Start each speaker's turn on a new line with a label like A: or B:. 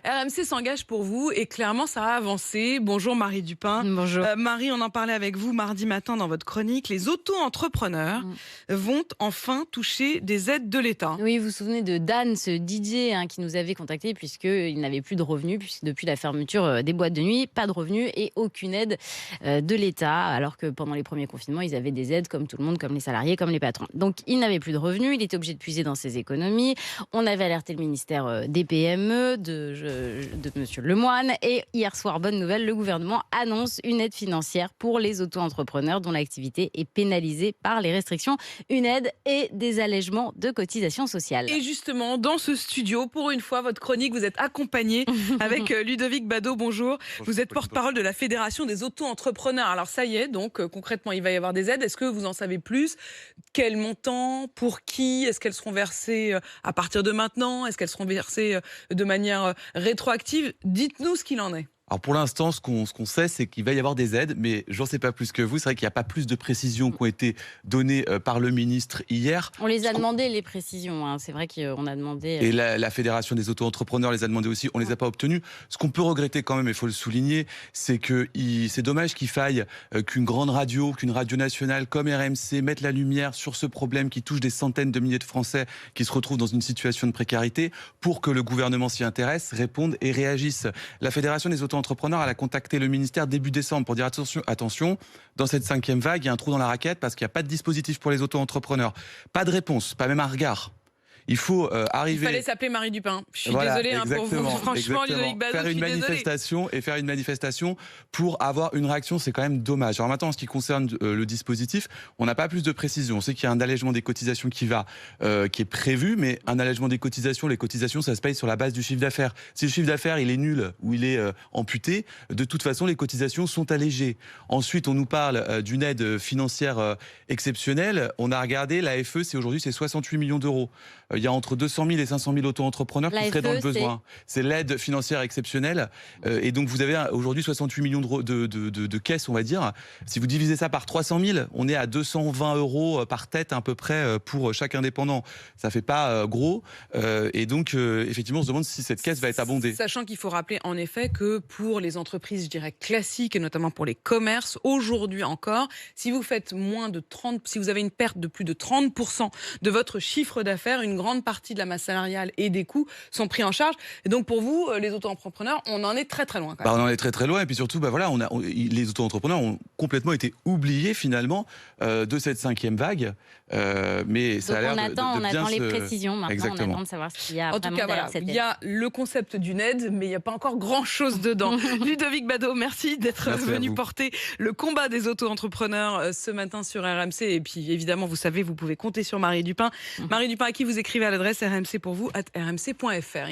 A: RMC s'engage pour vous et clairement ça a avancé. Bonjour Marie Dupin.
B: Bonjour.
A: Marie, on en parlait avec vous mardi matin dans votre chronique. Les auto-entrepreneurs vont enfin toucher des aides de l'État.
B: Oui, vous vous souvenez de Dan, ce DJ qui nous avait contacté puisqu'il n'avait plus de revenus, puisque depuis la fermeture des boîtes de nuit, pas de revenus et aucune aide de l'État, alors que pendant les premiers confinements, ils avaient des aides comme tout le monde, comme les salariés, comme les patrons. Donc il n'avait plus de revenus, il était obligé de puiser dans ses économies. On avait alerté le ministère des PME, de Monsieur Lemoine, et hier soir, bonne nouvelle, le gouvernement annonce une aide financière pour les auto-entrepreneurs dont l'activité est pénalisée par les restrictions, une aide et des allègements de cotisations sociales.
A: Et justement, dans ce studio, pour une fois, votre chronique, vous êtes accompagné avec Ludovic Badaud. Bonjour. Vous êtes porte-parole de la Fédération des auto-entrepreneurs. Alors ça y est, donc concrètement, il va y avoir des aides. Est-ce que vous en savez plus? Quel montant? Pour qui? Est-ce qu'elles seront versées à partir de maintenant? Est-ce qu'elles seront versées de manière rétroactive? Dites-nous ce qu'il en est.
C: Alors pour l'instant, ce qu'on sait, c'est qu'il va y avoir des aides, mais j'en sais pas plus que vous. C'est vrai qu'il n'y a pas plus de précisions qui ont été données par le ministre hier.
B: On les a demandé, les précisions. C'est vrai qu'on a demandé.
C: Et la Fédération des auto-entrepreneurs les a demandé aussi. On les a pas obtenues. Ce qu'on peut regretter quand même, il faut le souligner, c'est que c'est dommage qu'il faille qu'une grande radio, qu'une radio nationale comme RMC mette la lumière sur ce problème qui touche des centaines de milliers de Français qui se retrouvent dans une situation de précarité pour que le gouvernement s'y intéresse, réponde et réagisse. La Fédération des auto-entrepreneurs, elle a contacté le ministère début décembre pour dire attention, dans cette 5e vague, il y a un trou dans la raquette parce qu'il n'y a pas de dispositif pour les auto-entrepreneurs. Pas de réponse, pas même un regard. Il faut arriver.
A: Il fallait s'appeler Marie Dupin. Je suis
C: voilà,
A: désolée pour vous. Franchement, Ludovic Badaud,
C: faire une manifestation pour avoir une réaction, c'est quand même dommage. Alors maintenant, en ce qui concerne le dispositif, on n'a pas plus de précision. On sait qu'il y a un allègement des cotisations qui est prévu, mais un allègement des cotisations, les cotisations, ça se paye sur la base du chiffre d'affaires. Si le chiffre d'affaires il est nul ou il est amputé, de toute façon, les cotisations sont allégées. Ensuite, on nous parle d'une aide financière exceptionnelle. On a regardé, l'AFE, aujourd'hui, c'est 68 millions d'euros. Il y a entre 200 000 et 500 000 auto-entrepreneurs qui seraient dans le besoin. C'est l'aide financière exceptionnelle. Et donc, vous avez aujourd'hui 68 millions de caisses, on va dire. Si vous divisez ça par 300 000, on est à 220 euros par tête à peu près pour chaque indépendant. Ça fait pas gros. Et donc, effectivement, on se demande si cette caisse va être abondée.
A: Sachant qu'il faut rappeler en effet que pour les entreprises, je dirais, classiques, et notamment pour les commerces, aujourd'hui encore, si vous faites si vous avez une perte de plus de 30% de votre chiffre d'affaires, une grande partie de la masse salariale et des coûts sont pris en charge. Et donc pour vous, les auto-entrepreneurs, on en est très très loin.
C: On en est très très loin. Et puis surtout, les auto-entrepreneurs ont complètement été oubliés finalement de cette 5e vague. Mais ça
B: donc
C: a l'air
B: on
C: de bien
B: attend les précisions. Maintenant,
C: exactement.
B: on attend de savoir s'il y a
A: en tout cas,
B: derrière cette aide.
A: Il y a le concept d'une aide, mais il n'y a pas encore grand-chose dedans. Ludovic Badaud, merci d'être venu porter le combat des auto-entrepreneurs ce matin sur RMC. Et puis évidemment, vous savez, vous pouvez compter sur Marie Dupin. Marie Dupin, à qui vous écrivez à l'adresse rmcpourvous@rmc.fr.